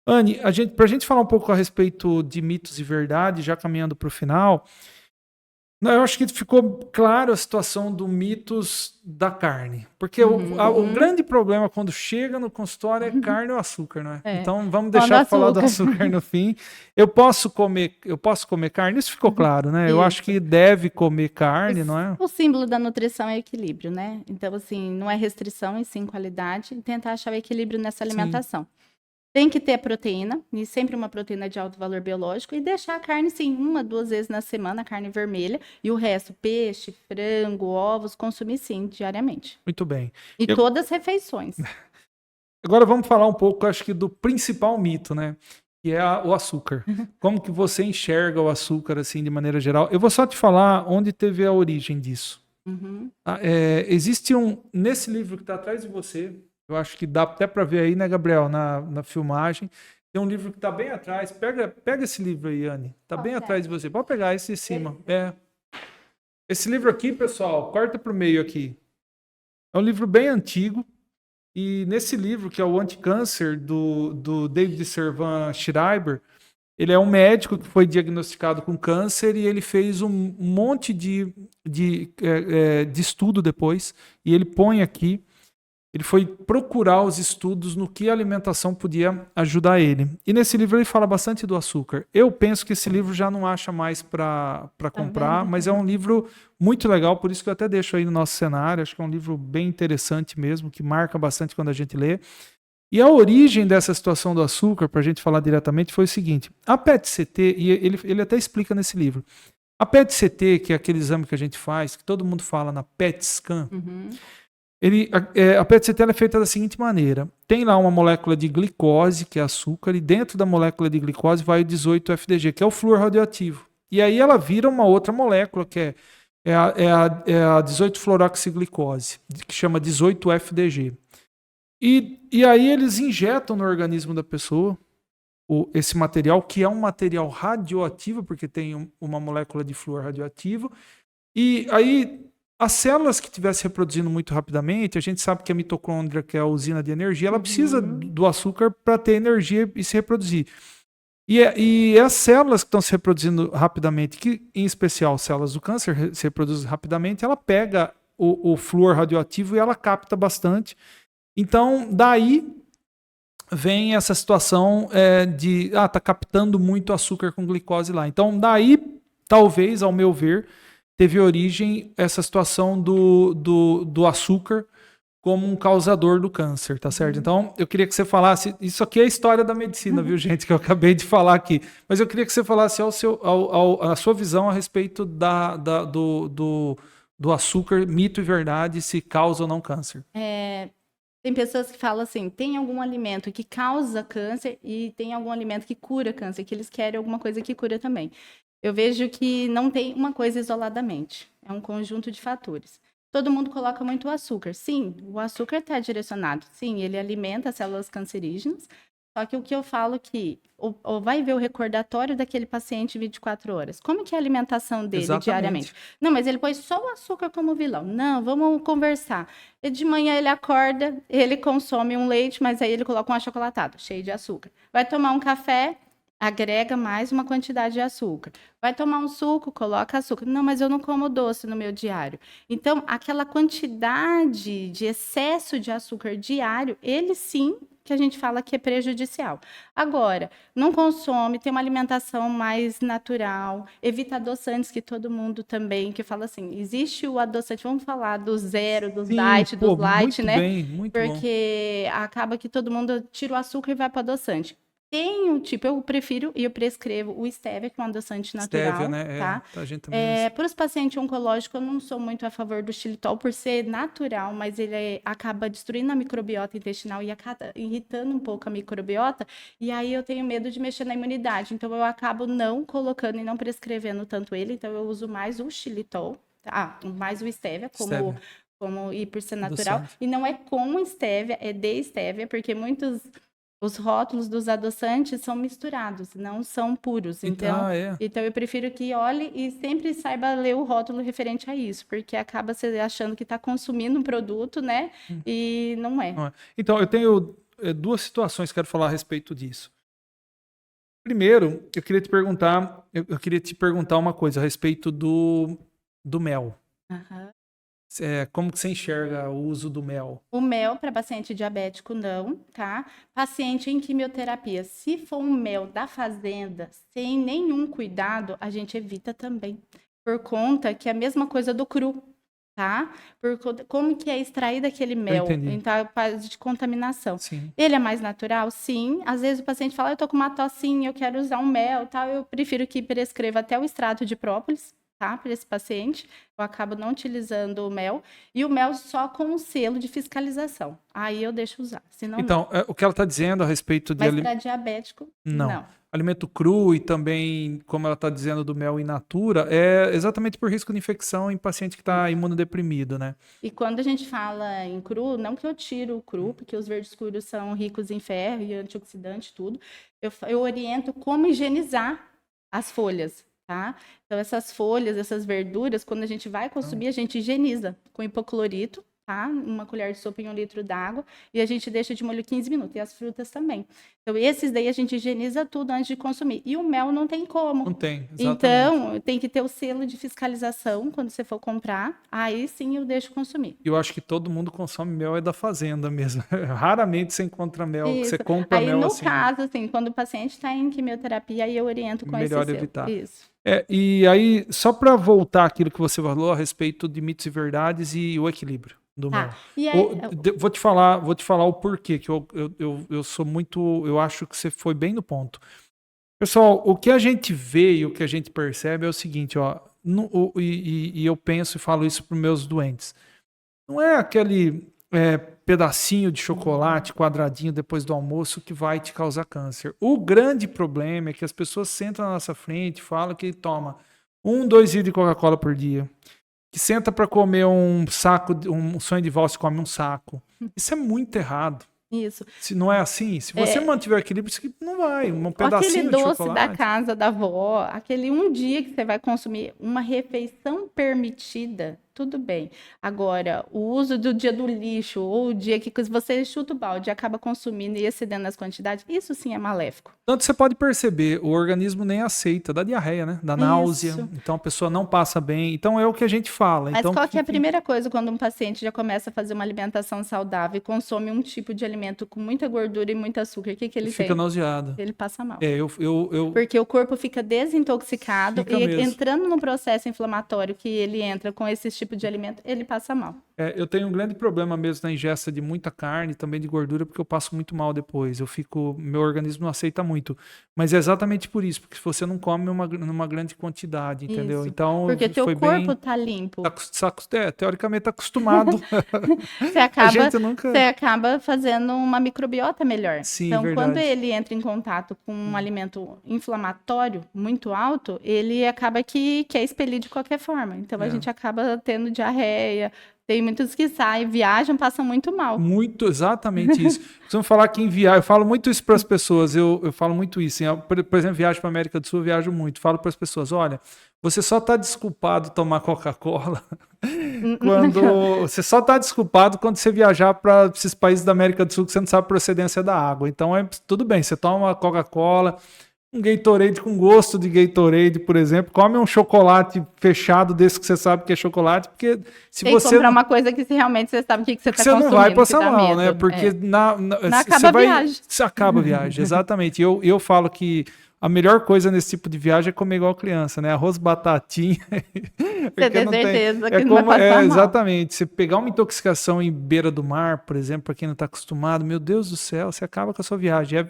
Anne, para a gente falar um pouco a respeito de mitos e verdade, já caminhando para o final, eu acho que ficou claro a situação do mitos da carne. Porque o Uhum. grande problema quando chega no consultório é carne ou açúcar, não é? É. Então vamos Pão do deixar para falar do açúcar. açúcar no fim. Eu posso comer carne? Isso ficou claro, né? Eu acho Isso. que deve comer carne, não é? O símbolo da nutrição é equilíbrio, né? Então, assim, não é restrição, e sim qualidade. E tentar achar o equilíbrio nessa Sim. alimentação. Tem que ter proteína, e sempre uma proteína de alto valor biológico, e deixar a carne, sim, 1, 2 vezes na semana, a carne vermelha, e o resto, peixe, frango, ovos, consumir, sim, diariamente. Muito bem. E Eu- todas as refeições. Agora vamos falar um pouco, acho que, do principal mito, né? Que é o açúcar. Como que você enxerga o açúcar, assim, de maneira geral? Eu vou só te falar onde teve a origem disso. Uhum. Existe nesse livro que está atrás de você, eu acho que dá até para ver aí, né, Gabriel, na filmagem. Tem um livro que está bem atrás. Pega esse livro aí, Anne. Está Qual bem que é? atrás de você. Pode pegar esse de cima. Esse livro aqui, pessoal, corta para o meio aqui. É um livro bem antigo. E nesse livro, que é o Anticâncer, do David Servan Schreiber, ele é um médico que foi diagnosticado com câncer e ele fez um monte de estudo depois. E ele põe aqui, ele foi procurar os estudos no que a alimentação podia ajudar ele. E nesse livro ele fala bastante do açúcar. Eu penso que esse livro já não acha mais para Tá comprar, vendo? mas é um livro muito legal, por isso que eu até deixo aí no nosso cenário. Acho que é um livro bem interessante mesmo, que marca bastante quando a gente lê. E a origem dessa situação do açúcar, para a gente falar diretamente, foi o seguinte: a PET-CT, e ele até explica nesse livro, a PET-CT, que é aquele exame que a gente faz, que todo mundo fala na PET-scan, Uhum. a PET-CT é feita da seguinte maneira: tem lá uma molécula de glicose, que é açúcar, e dentro da molécula de glicose vai o 18-FDG, que é o flúor radioativo. E aí ela vira uma outra molécula, que é a 18-fluoroxiglicose, que chama 18-FDG. E aí eles injetam no organismo da pessoa esse material, que é um material radioativo, porque tem uma molécula de flúor radioativo. E aí as células que estivessem reproduzindo muito rapidamente, a gente sabe que a mitocôndria, que é a usina de energia, ela precisa Uhum. do açúcar para ter energia e se reproduzir. E as células que estão se reproduzindo rapidamente, que em especial células do câncer se reproduzem rapidamente, ela pega o flúor radioativo e ela capta bastante. Então, daí vem essa situação tá captando muito açúcar com glicose lá. Então, daí, talvez, ao meu ver, teve origem essa situação do açúcar como um causador do câncer, tá certo? Uhum. Então, eu queria que você falasse, isso aqui é a história da medicina, viu, gente, que eu acabei de falar aqui, mas eu queria que você falasse a sua visão a respeito do açúcar, mito e verdade, se causa ou não câncer. É, tem pessoas que falam assim, tem algum alimento que causa câncer e tem algum alimento que cura câncer, que eles querem alguma coisa que cura também. Eu vejo que não tem uma coisa isoladamente, é um conjunto de fatores. Todo mundo coloca muito açúcar. Sim, o açúcar está direcionado. Sim, ele alimenta as células cancerígenas. Só que o que eu falo que ou vai ver o recordatório daquele paciente 24 horas. Como que é a alimentação dele diariamente? Exatamente. Não, mas ele pôs só o açúcar como vilão. Não, vamos conversar. E de manhã ele acorda, ele consome um leite, mas aí ele coloca um achocolatado, cheio de açúcar. Vai tomar um café, agrega mais uma quantidade de açúcar. Vai tomar um suco, coloca açúcar. Não, mas eu não como doce no meu diário. Então, aquela quantidade de excesso de açúcar diário, ele sim que a gente fala que é prejudicial. Agora, não consome, tem uma alimentação mais natural, evita adoçantes, que todo mundo também, que fala assim, existe o adoçante, vamos falar do zero, dos Sim, diet, dos pô, light, muito né? bem, muito bom. Porque acaba que todo mundo tira o açúcar e vai para o adoçante. Tem um tipo, eu prefiro e eu prescrevo o stevia, que é um adoçante Stevia, natural, né? tá? A gente também usa. Para os pacientes oncológicos, eu não sou muito a favor do xilitol por ser natural, mas ele acaba destruindo a microbiota intestinal e acaba irritando um pouco a microbiota, e aí eu tenho medo de mexer na imunidade. Então, eu acabo não colocando e não prescrevendo tanto ele, então eu uso mais o xilitol, tá? Mais o stevia, Stevia, e por ser natural, adoçante. e não é com stevia, é de stevia, porque muitos os rótulos dos adoçantes são misturados, não são puros. Então, É. então eu prefiro que olhe e sempre saiba ler o rótulo referente a isso, porque acaba você achando que está consumindo um produto, né? E não é. Não é. Então, eu tenho duas situações que quero falar a respeito disso. Primeiro, eu queria te perguntar uma coisa a respeito do mel. Aham. Como que você enxerga o uso do mel? O mel para paciente diabético não, tá? Paciente em quimioterapia, se for um mel da fazenda, sem nenhum cuidado, a gente evita também. Por conta que é a mesma coisa do cru, tá? Como que é extraído aquele mel, entendi. então a fase de contaminação. Sim. Ele é mais natural? Sim. Às vezes o paciente fala, eu tô com uma tossinha, eu quero usar um mel, tal. Eu prefiro que prescreva até o extrato de própolis, tá? Para esse paciente. Eu acabo não utilizando o mel. E o mel só com o selo de fiscalização. Aí eu deixo usar. Senão, Então, o que ela está dizendo a respeito de mas para diabético, não. alimento cru e também, como ela está dizendo, do mel in natura, é exatamente por risco de infecção em paciente que está imunodeprimido, né? E quando a gente fala em cru, não que eu tiro o cru, porque os verdes escuros são ricos em ferro e antioxidante, tudo. Eu oriento como higienizar as folhas, tá? Então, essas folhas, essas verduras, quando a gente vai consumir, a gente higieniza com hipoclorito, tá? Uma colher de sopa em 1 litro d'água, e a gente deixa de molho 15 minutos, e as frutas também. Então, esses daí a gente higieniza tudo antes de consumir. E o mel não tem como. Não tem, exatamente. Então, tem que ter o selo de fiscalização quando você for comprar, aí sim eu deixo consumir. Eu acho que todo mundo consome mel da fazenda mesmo. Raramente você encontra mel, que você Isso. compra Aí, mel no assim. caso, assim, quando o paciente está em quimioterapia, aí eu oriento com esse Melhor selo. evitar. Isso. E aí, só para voltar àquilo que você falou a respeito de mitos e verdades e o equilíbrio do mel. E aí, Vou te falar o porquê, que eu sou muito. Eu acho que você foi bem no ponto. Pessoal, o que a gente vê e o que a gente percebe é o seguinte, ó. E eu penso e falo isso para os meus doentes. Não é aquele pedacinho de chocolate quadradinho depois do almoço que vai te causar câncer. O grande problema é que as pessoas sentam na nossa frente e falam que toma 2 litros de Coca-Cola por dia. Que senta para comer um sonho de valsa e come um saco. Isso é muito errado. isso. Se não é assim, se você mantiver equilíbrio, isso aqui não vai. Um pedacinho Aquele doce de chocolate. da casa da avó, aquele um dia que você vai consumir uma refeição permitida, tudo bem. Agora, o uso do dia do lixo, ou o dia que você chuta o balde e acaba consumindo e excedendo as quantidades, isso sim é maléfico. Tanto você pode perceber, o organismo nem aceita, dá diarreia, né? Dá náusea, Isso. então a pessoa não passa bem. Então é o que a gente fala. Mas então, qual que é a primeira coisa quando um paciente já começa a fazer uma alimentação saudável e consome um tipo de alimento com muita gordura e muito açúcar, o que ele fica tem? nauseado. Ele passa mal. Eu Porque o corpo fica desintoxicado Fica e mesmo. entrando no processo inflamatório que ele entra com esse tipo de alimento, ele passa mal. eu tenho um grande problema mesmo na ingesta de muita carne, também de gordura, porque eu passo muito mal depois. Meu organismo não aceita muito. Mas é exatamente por isso, porque você não come numa grande quantidade, entendeu? Isso. Então, Porque teu foi corpo bem. tá limpo. Teoricamente tá acostumado. Você A acaba, gente nunca. você acaba fazendo uma microbiota melhor. Sim, Então, verdade. quando ele entra em contato com um alimento inflamatório muito alto, ele acaba que é expelido de qualquer forma. Então, a gente acaba tendo diarreia. Tem muitos que saem, viajam, passam muito mal. Muito, exatamente isso. Precisamos falar que em viagem, eu falo muito isso para as pessoas, eu falo muito isso. Por exemplo, viagem para a América do Sul, eu viajo muito. Falo para as pessoas, olha, você só está desculpado tomar Coca-Cola quando você só está desculpado quando você viajar para esses países da América do Sul que você não sabe a procedência da água. Então, tudo bem, você toma uma Coca-Cola, um Gatorade com gosto de Gatorade, por exemplo, come um chocolate fechado desse que você sabe que é chocolate, porque se Tem que você comprar uma coisa que realmente você sabe o que você está você consumindo. não vai passar que dá mal, medo. né? Porque Não acaba você a viagem. Você acaba a viagem, exatamente. Eu falo que a melhor coisa nesse tipo de viagem é comer igual criança, né? Arroz, batatinha. Você tem certeza que não vai passar mal. Exatamente. Você pegar uma intoxicação em beira do mar, por exemplo, para quem não está acostumado, meu Deus do céu, você acaba com a sua viagem.